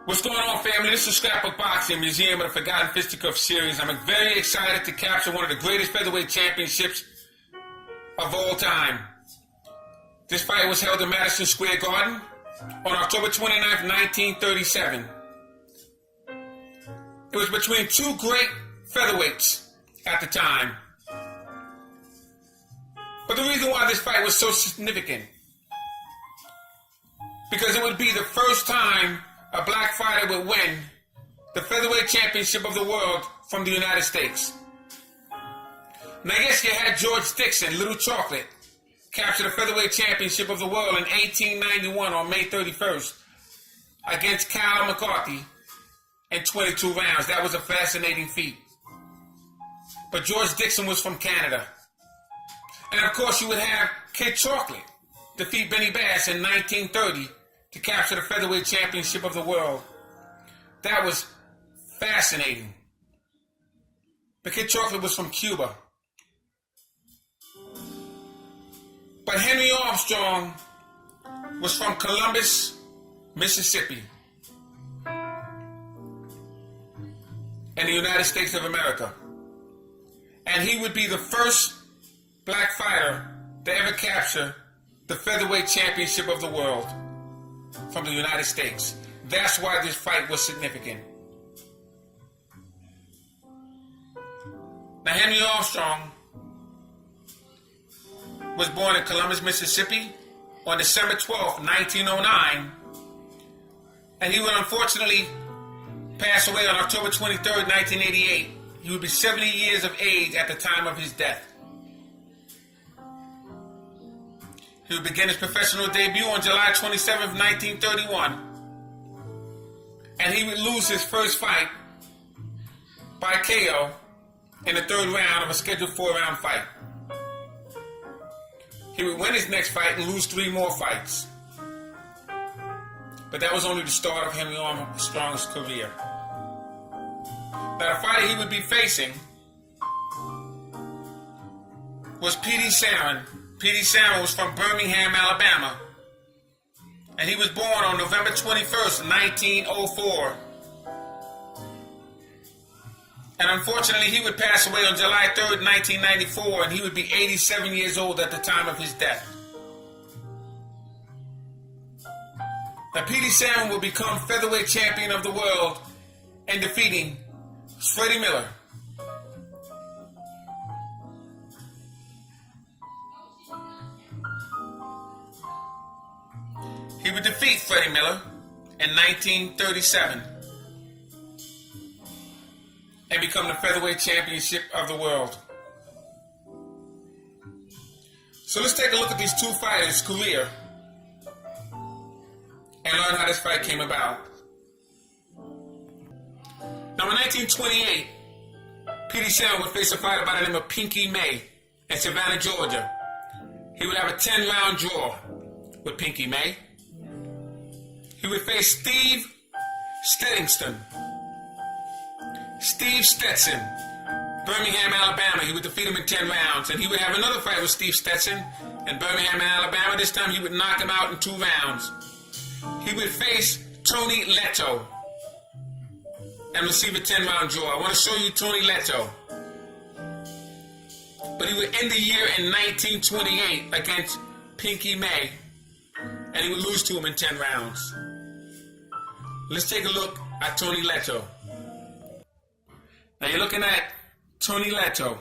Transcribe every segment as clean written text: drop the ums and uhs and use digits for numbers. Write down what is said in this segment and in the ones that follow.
What's going on, family? This is Scrapbook Boxing, Museum of the Forgotten Fisticuffs series. I'm very excited to capture one of the greatest featherweight championships of all time. This fight was held in Madison Square Garden on October 29th, 1937. It was between two great featherweights at the time. But the reason why this fight was so significant, because it would be the first time a black fighter would win the featherweight championship of the world from the United States. Now, I guess you had George Dixon, Little Chocolate, capture the featherweight championship of the world in 1891 on May 31st against Cal McCarthy in 22 rounds. That was a fascinating feat. But George Dixon was from Canada. And of course, you would have Kid Chocolate defeat Benny Bass in 1930 to capture the featherweight championship of the world. That was fascinating. But Kid Chocolate was from Cuba. But Henry Armstrong was from Columbus, Mississippi, in the United States of America. And he would be the first black fighter to ever capture the featherweight championship of the world from the United States. That's why this fight was significant. Now, Henry Armstrong was born in Columbus, Mississippi on December 12th, 1909, and he would unfortunately pass away on October 23rd, 1988. He would be 70 years of age at the time of his death. He would begin his professional debut on July 27th, 1931. And he would lose his first fight by KO in the third round of a scheduled 4-round fight. He would win his next fight and lose 3 more fights. But that was only the start of Henry Armstrong's career. Now, the fighter he would be facing was P.D. Sarin. P.D. Sarin was from Birmingham, Alabama, and he was born on November 21st, 1904. And unfortunately, he would pass away on July 3rd, 1994, and he would be 87 years old at the time of his death. Now, P.D. Sarin will become featherweight champion of the world in defeating Freddie Miller. He would defeat Freddie Miller in 1937 and become the featherweight championship of the world. So let's take a look at these two fighters' career and learn how this fight came about. Now, in 1928, P.D. Sarin would face a fighter by the name of Pinky May in Savannah, Georgia. He would have a 10-round draw with Pinky May. He would face Steve Stetson, Birmingham, Alabama. He would defeat him in 10 rounds. And he would have another fight with Steve Stetson in Birmingham, Alabama. This time he would knock him out in 2 rounds. He would face Tony Leto and receive a 10-round draw. I want to show you Tony Leto. But he would end the year in 1928 against Pinky May, and he would lose to him in 10 rounds. Let's take a look at Tony Leto. Now, you're looking at Tony Leto,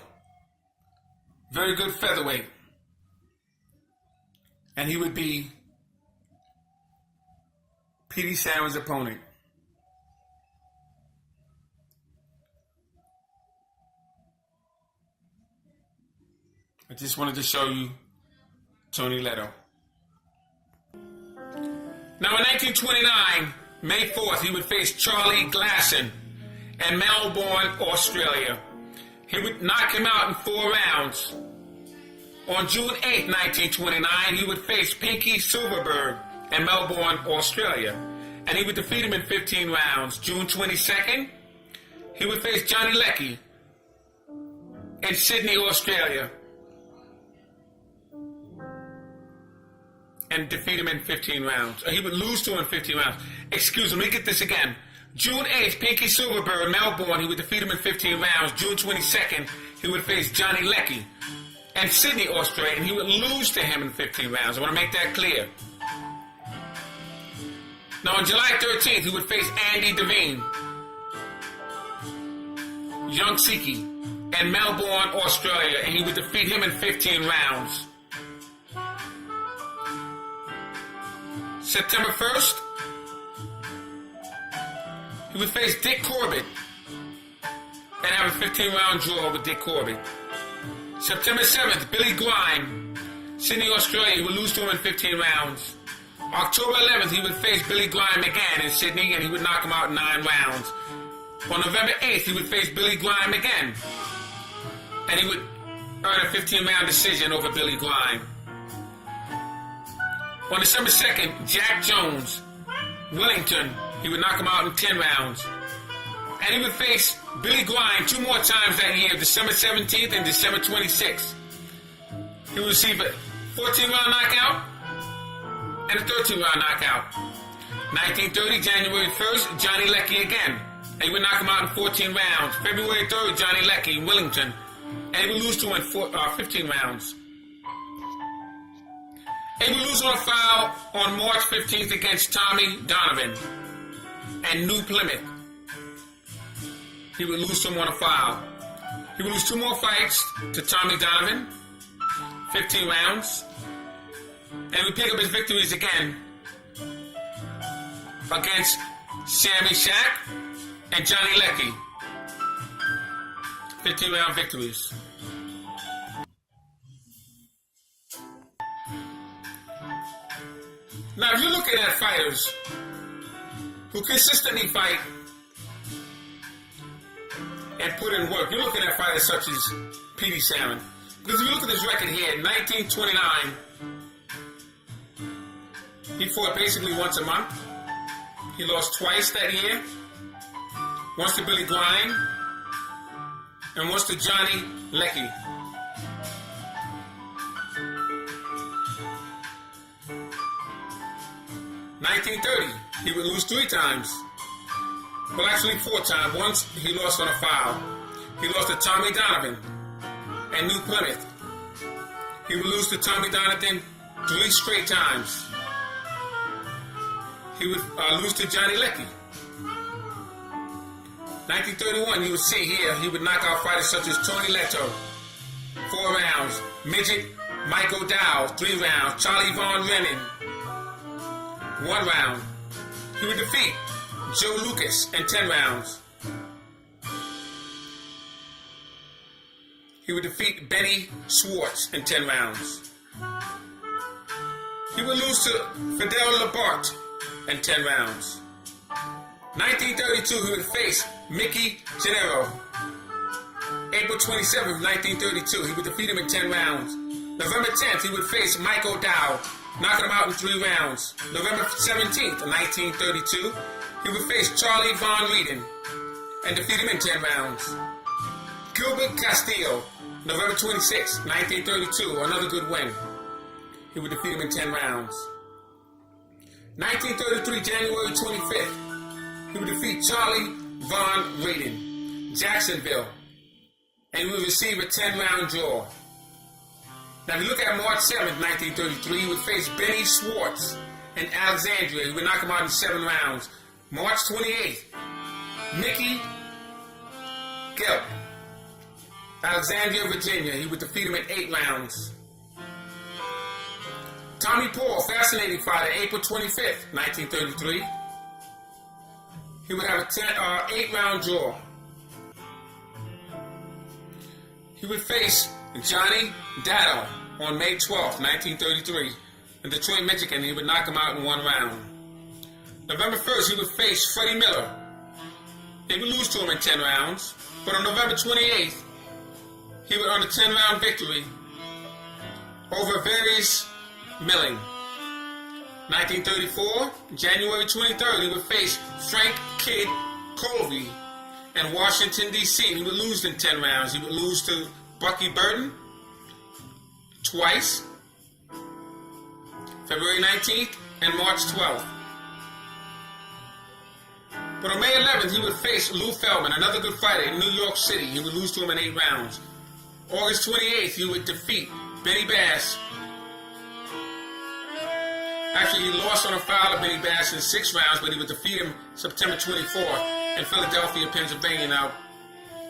very good featherweight, and he would be P.D. Sarin's opponent. I just wanted to show you Tony Leto. Now, in 1929, May 4th, he would face Charlie Glasson in Melbourne, Australia. He would knock him out in 4 rounds. On June 8th, 1929, he would face Pinky Silverberg in Melbourne, Australia, and he would defeat him in 15 rounds. June 22nd, he would face Johnny Leckie in Sydney, Australia. and defeat him in 15 rounds. Or he would lose to him in 15 rounds. Excuse me, let me get this again. June 8th, Pinky Silverberg, Melbourne, he would defeat him in 15 rounds. June 22nd, he would face Johnny Leckie. And Sydney, Australia, and he would lose to him in 15 rounds. I want to make that clear. Now, on July 13th, he would face Andy Devine, Young Siki, in Melbourne, Australia, and he would defeat him in 15 rounds. September 1st, he would face Dick Corbett and have a 15-round draw with Dick Corbett. September 7th, Billy Grime, Sydney, Australia, he would lose to him in 15 rounds. October 11th, he would face Billy Grime again in Sydney, and he would knock him out in 9 rounds. On November 8th, he would face Billy Grime again, and he would earn a 15-round decision over Billy Grime. On December 2nd, Jack Jones, Wellington, he would knock him out in 10 rounds. And he would face Billy Grime 2 more times that year, December 17th and December 26th. He would receive a 14-round knockout and a 13-round knockout. 1930, January 1st, Johnny Leckie again. And he would knock him out in 14 rounds. February 3rd, Johnny Leckie, Wellington. And he would lose to him in 15 rounds. And he would lose on a foul on March 15th against Tommy Donovan and New Plymouth. He would lose to him on a foul. He would lose 2 more fights to Tommy Donovan, 15 rounds. And he would pick up his victories again against Sammy Shack and Johnny Leckie. 15-round victories. Now, if you're looking at fighters who consistently fight and put in work, you're looking at fighters such as Petey Salmon. Because if you look at his record here, in 1929, he fought basically once a month. He lost twice that year. Once to Billy Grime and once to Johnny Leckie. $1930, he would lose 3 times. Well, actually 4 times. Once he lost on a foul. He lost to Tommy Donovan and New Plymouth. He would lose to Tommy Donovan 3 straight times. He would lose to Johnny Leckie. 1931, you would see here, he would knock out fighters such as Tony Leto, 4 rounds. Midget Mike O'Dowd, 3 rounds. Charlie Von Rennan, 1 round. He would defeat Joe Lucas in 10 rounds. He would defeat Benny Schwartz in 10 rounds. He would lose to Fidel Labarte in 10 rounds. 1932, he would face Mickey Gennaro. April 27th, 1932, he would defeat him in 10 rounds. November 10th, he would face Mike O'Dowd, knocking him out in 3 rounds. November 17th, 1932, he would face Charlie Von Reeden and defeat him in 10 rounds. Gilbert Castillo, November 26th, 1932, another good win. He would defeat him in 10 rounds. 1933, January 25th, he would defeat Charlie Von Reeden, Jacksonville, and he would receive a 10-round draw. Now, if you look at March 7th, 1933, he would face Benny Schwartz in Alexandria. He would knock him out in 7 rounds. March 28th, Mickey Gelb, Alexandria, Virginia. He would defeat him in 8 rounds. Tommy Paul, fascinating fighter, April 25th, 1933. He would have a 8-round draw. He would face Johnny Dado on May 12th, 1933. In Detroit, Michigan, he would knock him out in 1 round. November 1st, he would face Freddie Miller. He would lose to him in 10 rounds. But on November 28th, he would earn a 10-round victory over Various Milling. 1934, January 23rd, he would face Frank Kid Colby in Washington, D.C. He would lose in 10 rounds. He would lose to Bucky Burton twice. February 19th, and March 12th. But on May 11th, he would face Lou Feldman, another good fighter in New York City. He would lose to him in 8 rounds. August 28th, he would defeat Benny Bass. Actually, he lost on a foul to Benny Bass in 6 rounds, but he would defeat him September 24th in Philadelphia, Pennsylvania. Now,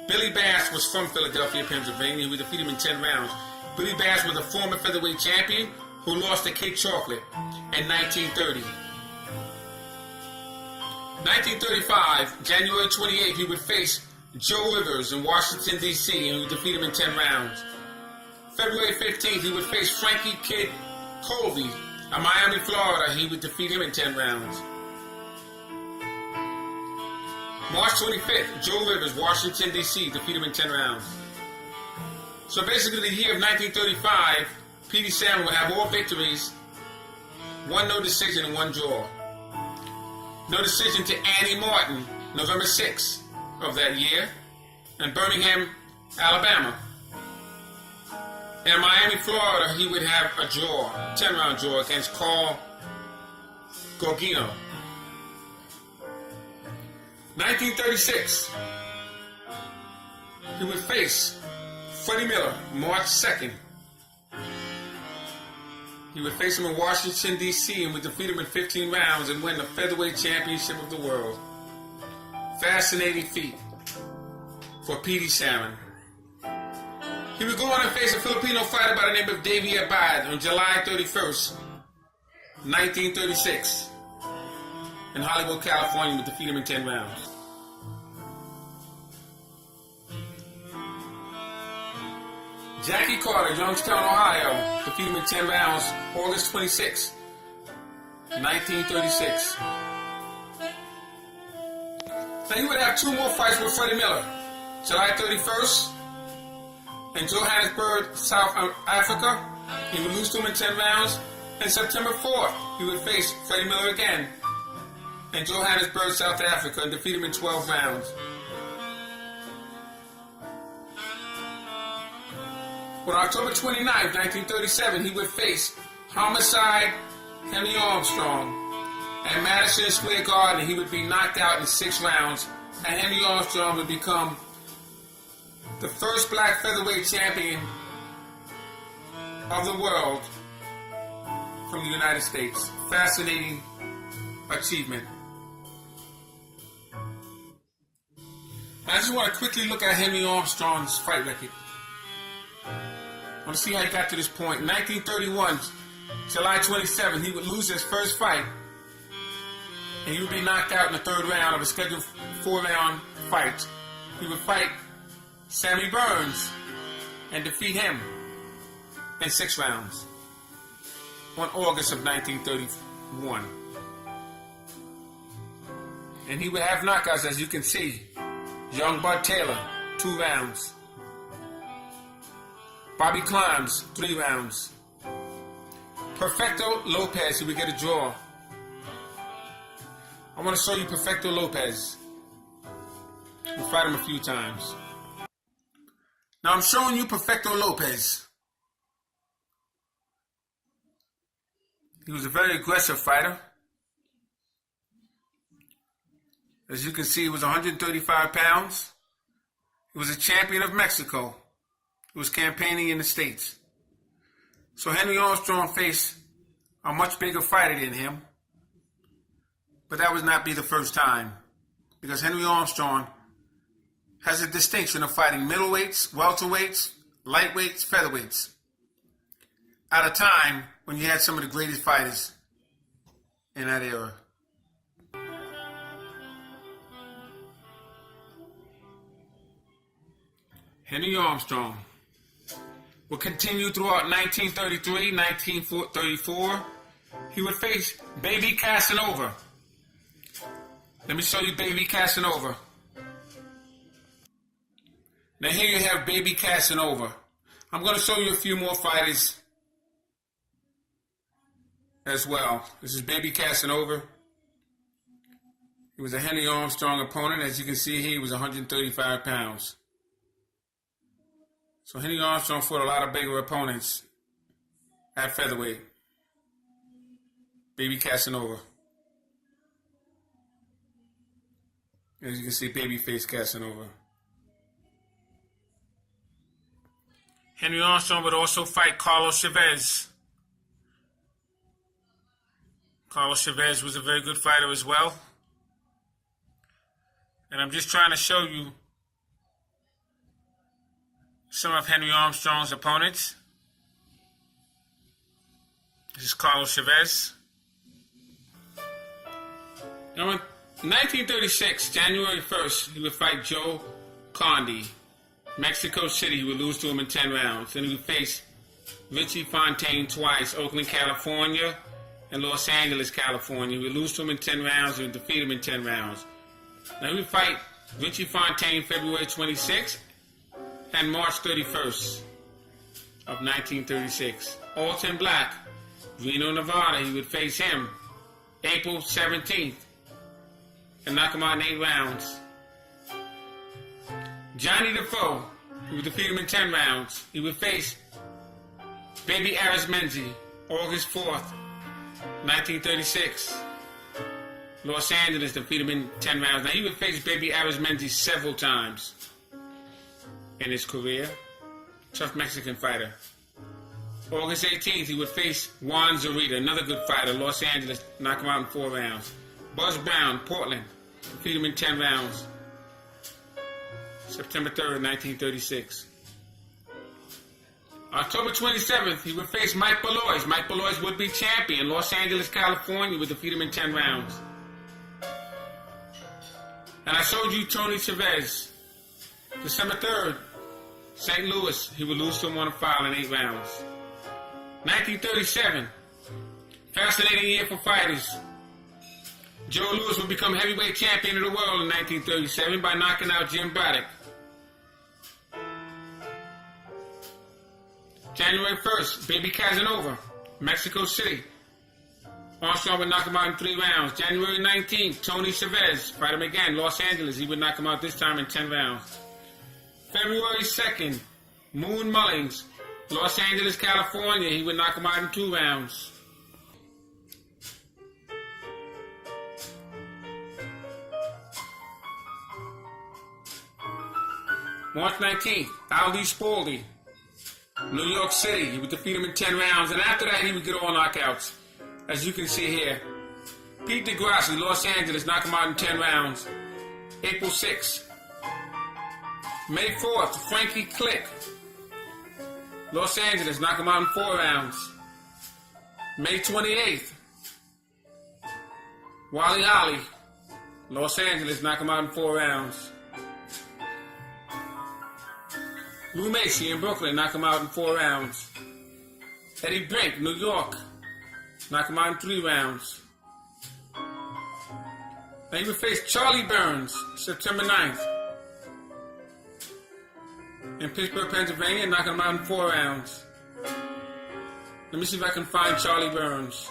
Billy Bass was from Philadelphia, Pennsylvania. He would defeat him in 10 rounds. Billy Bass was a former featherweight champion who lost to Kid Chocolate in 1930. 1935, January 28th, he would face Joe Rivers in Washington, D.C., and he would defeat him in 10 rounds. February 15th, he would face Frankie Kid Colby in Miami, Florida. He would defeat him in 10 rounds. March 25th, Joe Rivers, Washington, D.C., defeat him in 10 rounds. So basically, the year of 1935, P.D. Salmon would have all victories, 1 no decision and 1 draw. No decision to Annie Martin, November 6th of that year, in Birmingham, Alabama. In Miami, Florida, he would have a draw, 10-round draw against Carl Gugino. 1936, he would face Freddie Miller, March 2nd. He would face him in Washington, D.C., and would defeat him in 15 rounds and win the featherweight championship of the world. Fascinating feat for P.D. Salmon. He would go on and face a Filipino fighter by the name of Davey Abad on July 31st, 1936. In Hollywood, California, would defeat him in 10 rounds. Jackie Carter, Youngstown, Ohio, defeated him in 10 rounds, August 26, 1936. Now he would have 2 more fights with Freddie Miller, July 31st in Johannesburg, South Africa. He would lose to him in 10 rounds. And September 4th, he would face Freddie Miller again in Johannesburg, South Africa, and defeat him in 12 rounds. On October 29, 1937, he would face Homicide Henry Armstrong at Madison Square Garden. He would be knocked out in 6 rounds, and Henry Armstrong would become the first black featherweight champion of the world from the United States. Fascinating achievement. I just want to quickly look at Henry Armstrong's fight record. I want to see how he got to this point. In 1931, July 27, he would lose his first fight, and he would be knocked out in the 3rd round of a scheduled 4-round fight. He would fight Sammy Burns and defeat him in 6 rounds on August of 1931. And he would have knockouts, as you can see. Young Bud Taylor, 2 rounds. Bobby Climbs, 3 rounds. Perfecto Lopez, he would get a draw. I want to show you Perfecto Lopez. We'll fight him a few times. Now I'm showing you Perfecto Lopez. He was a very aggressive fighter. As you can see, he was 135 pounds. He was a champion of Mexico. He was campaigning in the States. So Henry Armstrong faced a much bigger fighter than him. But that would not be the first time, because Henry Armstrong has a distinction of fighting middleweights, welterweights, lightweights, featherweights, at a time when you had some of the greatest fighters in that era. Henry Armstrong will continue throughout 1933, 1934. He would face Baby Casanova. Let me show you Baby Casanova. Now here you have Baby Casanova. I'm going to show you a few more fighters as well. This is Baby Casanova. He was a Henry Armstrong opponent. As you can see here, he was 135 pounds. So Henry Armstrong fought a lot of bigger opponents at featherweight. Baby Casanova. As you can see, babyface Casanova. Henry Armstrong would also fight Carlos Chavez. Carlos Chavez was a very good fighter as well. And I'm just trying to show you some of Henry Armstrong's opponents. This is Carlos Chavez. Now in 1936, January 1st, he would fight Joe Condi. Mexico City, he would lose to him in 10 rounds. Then he would face Richie Fontaine twice, Oakland, California, and Los Angeles, California. He would lose to him in 10 rounds and defeat him in 10 rounds. Now he would fight Richie Fontaine February 26th and March 31st of 1936. Alton Black, Reno, Nevada, he would face him April 17th and knock him out in 8 rounds. Johnny Defoe, he would defeat him in 10 rounds. He would face Baby Arizmendi August 4th, 1936. Los Angeles, defeat him in 10 rounds. Now he would face Baby Arizmendi several times in his career. Tough Mexican fighter. August 18th, he would face Juan Zorita, another good fighter. Los Angeles, knock him out in 4 rounds. Buzz Brown, Portland, defeat him in 10 rounds. September 3rd, 1936. October 27th, he would face Mike Belois. Mike Belois would be champion. Los Angeles, California, would defeat him in 10 rounds. And I showed you Tony Chavez. December 3rd, St. Louis, he would lose to him on a foul in 8 rounds. 1937, fascinating year for fighters. Joe Louis would become heavyweight champion of the world in 1937 by knocking out Jim Braddock. January 1st, Baby Casanova, Mexico City. Armstrong would knock him out in 3 rounds. January 19th, Tony Chavez, fight him again, Los Angeles. He would knock him out this time in 10 rounds. February 2nd, Moon Mullings, Los Angeles, California. He would knock him out in 2 rounds. March 19th, Ali Spaldi, New York City. He would defeat him in 10 rounds, and after that he would get all knockouts. As you can see here, Pete DeGrassi, Los Angeles, knock him out in 10 rounds. April 6th. May 4th, Frankie Click, Los Angeles, knock him out in 4 rounds. May 28th, Wally Holly, Los Angeles, knock him out in 4 rounds. Lou Macy in Brooklyn, knock him out in 4 rounds. Eddie Brink, New York, knock him out in 3 rounds. Then he would face Charlie Burns, September 9th. In Pittsburgh, Pennsylvania, knocking him out in 4 rounds. Let me see if I can find Charlie Burns.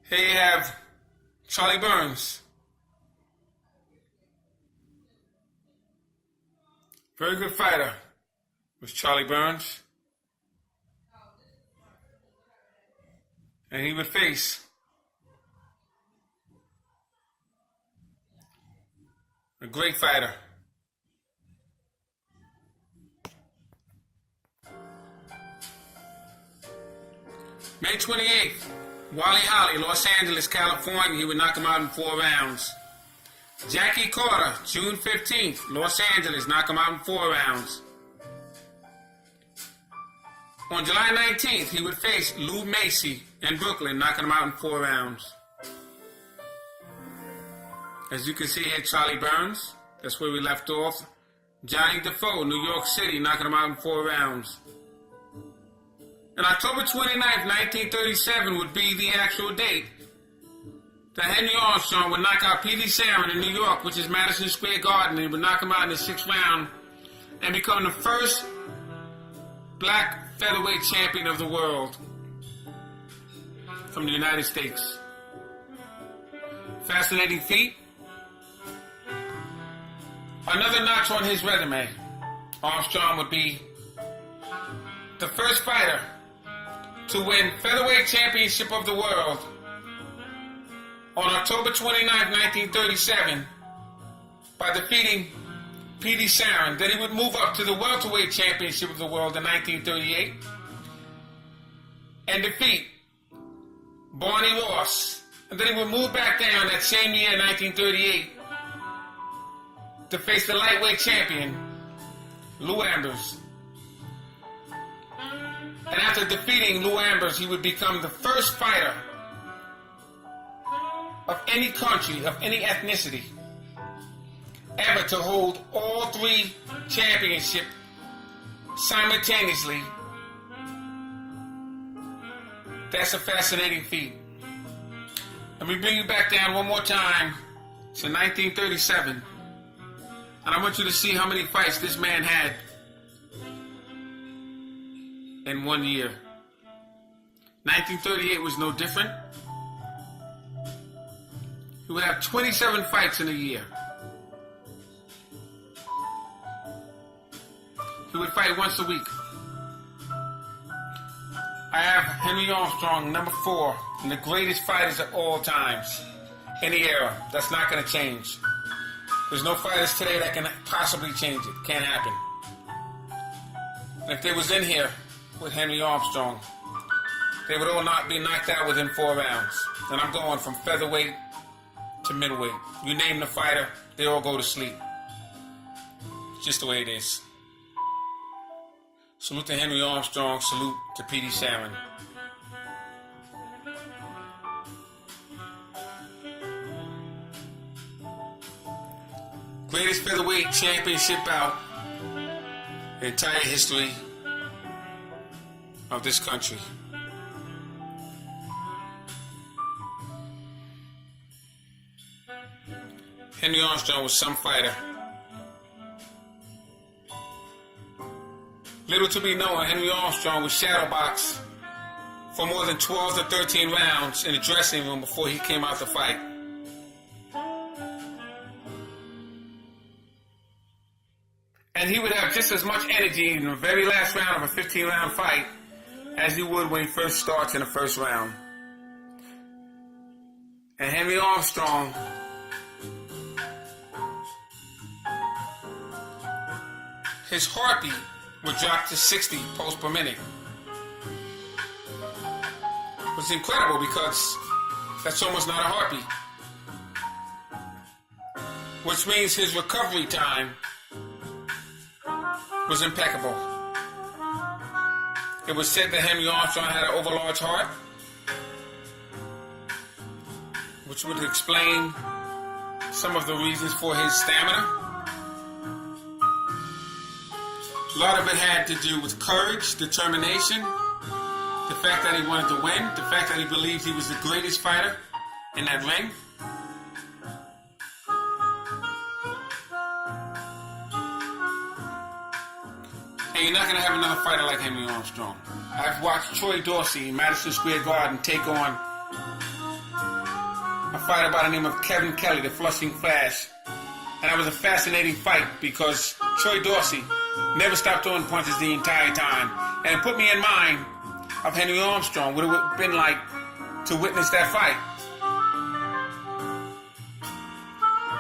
Here you have Charlie Burns. Very good fighter was Charlie Burns. And he would face a great fighter. May 28th, Wally Holly, Los Angeles, California. He would knock him out in 4 rounds. Jackie Carter, June 15th, Los Angeles, knock him out in 4 rounds. On July 19th, he would face Lou Macy in Brooklyn, knocking him out in 4 rounds. As you can see here, Charlie Burns, that's where we left off. Johnny Defoe, New York City, knocking him out in 4 rounds. And October 29th, 1937 would be the actual date that Henry Armstrong would knock out P.D. Sarin in New York, which is Madison Square Garden, and he would knock him out in the 6th round and become the first black featherweight champion of the world from the United States. Fascinating feat. Another notch on his resume. Armstrong would be the first fighter to win featherweight championship of the world on October 29, 1937 by defeating P.D. Sarin. Then he would move up to the welterweight championship of the world in 1938 and defeat Barney Ross. And then he would move back down that same year, 1938, to face the lightweight champion, Lou Ambers. And after defeating Lou Ambers, he would become the first fighter of any country, of any ethnicity, ever to hold all three championships simultaneously. That's a fascinating feat. Let me bring you back down one more time to 1937. And I want you to see how many fights this man had in 1 year. 1938 was no different. He would have 27 fights in a year. He would fight once a week. I have Henry Armstrong, number 4, and the greatest fighters of all times, any era. That's not going to change. There's no fighters today that can possibly change it. Can't happen. And if they was in here with Henry Armstrong, they would all not be knocked out within 4 rounds. And I'm going from featherweight to middleweight. You name the fighter, they all go to sleep. It's just the way it is. Salute to Henry Armstrong. Salute to P.D. Sarin. Greatest featherweight championship bout in the entire history of this country. Henry Armstrong was some fighter. Little to be known, Henry Armstrong was shadowboxed for more than 12 to 13 rounds in the dressing room before he came out to fight. And he would have just as much energy in the very last round of a 15-round fight as he would when he first starts in the first round. And Henry Armstrong his heartbeat would drop to 60 pulse per minute. It was incredible because that's almost not a heartbeat. Which means his recovery time was impeccable. It was said that Henry Armstrong had an overlarge heart, which would explain some of the reasons for his stamina. A lot of it had to do with courage, determination, the fact that he wanted to win, the fact that he believed he was the greatest fighter in that ring. And you're not going to have another fighter like Henry Armstrong. I've watched Troy Dorsey in Madison Square Garden take on a fighter by the name of Kevin Kelly, the Flushing Flash. And that was a fascinating fight because Troy Dorsey never stopped throwing punches the entire time. And it put me in mind of Henry Armstrong, what it would have been like to witness that fight.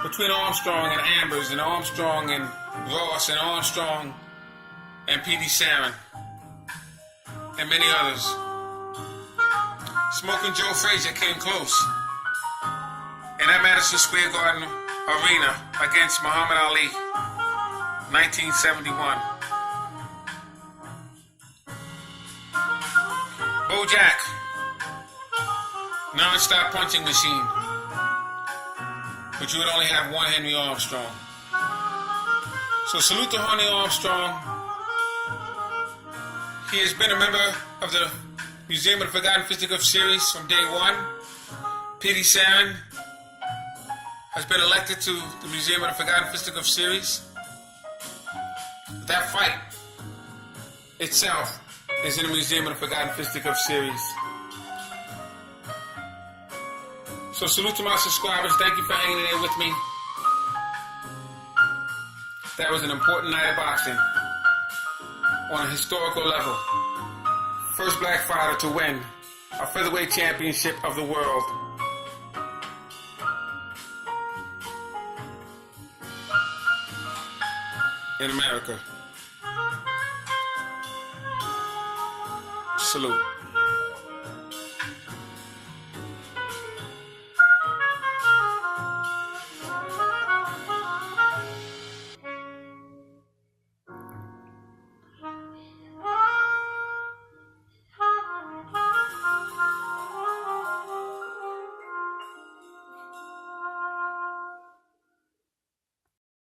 Between Armstrong and Ambers, and Armstrong and Ross, and Armstrong and P.D. Sarin, and many others. Smoking Joe Frazier came close in that Madison Square Garden arena against Muhammad Ali, 1971. Bojack, non-stop punching machine, but you would only have one Henry Armstrong. So salute to Henry Armstrong. He has been a member of the Museum of the Forgotten Fisticuffs series from day one. P.D. Sarin has been elected to the Museum of the Forgotten Fisticuffs series. That fight itself is in the Museum of the Forgotten Fisticuffs series. So salute to my subscribers. Thank you for hanging in there with me. That was an important night of boxing on a historical level. first black fighter to win a featherweight championship of the world. In America. Salute.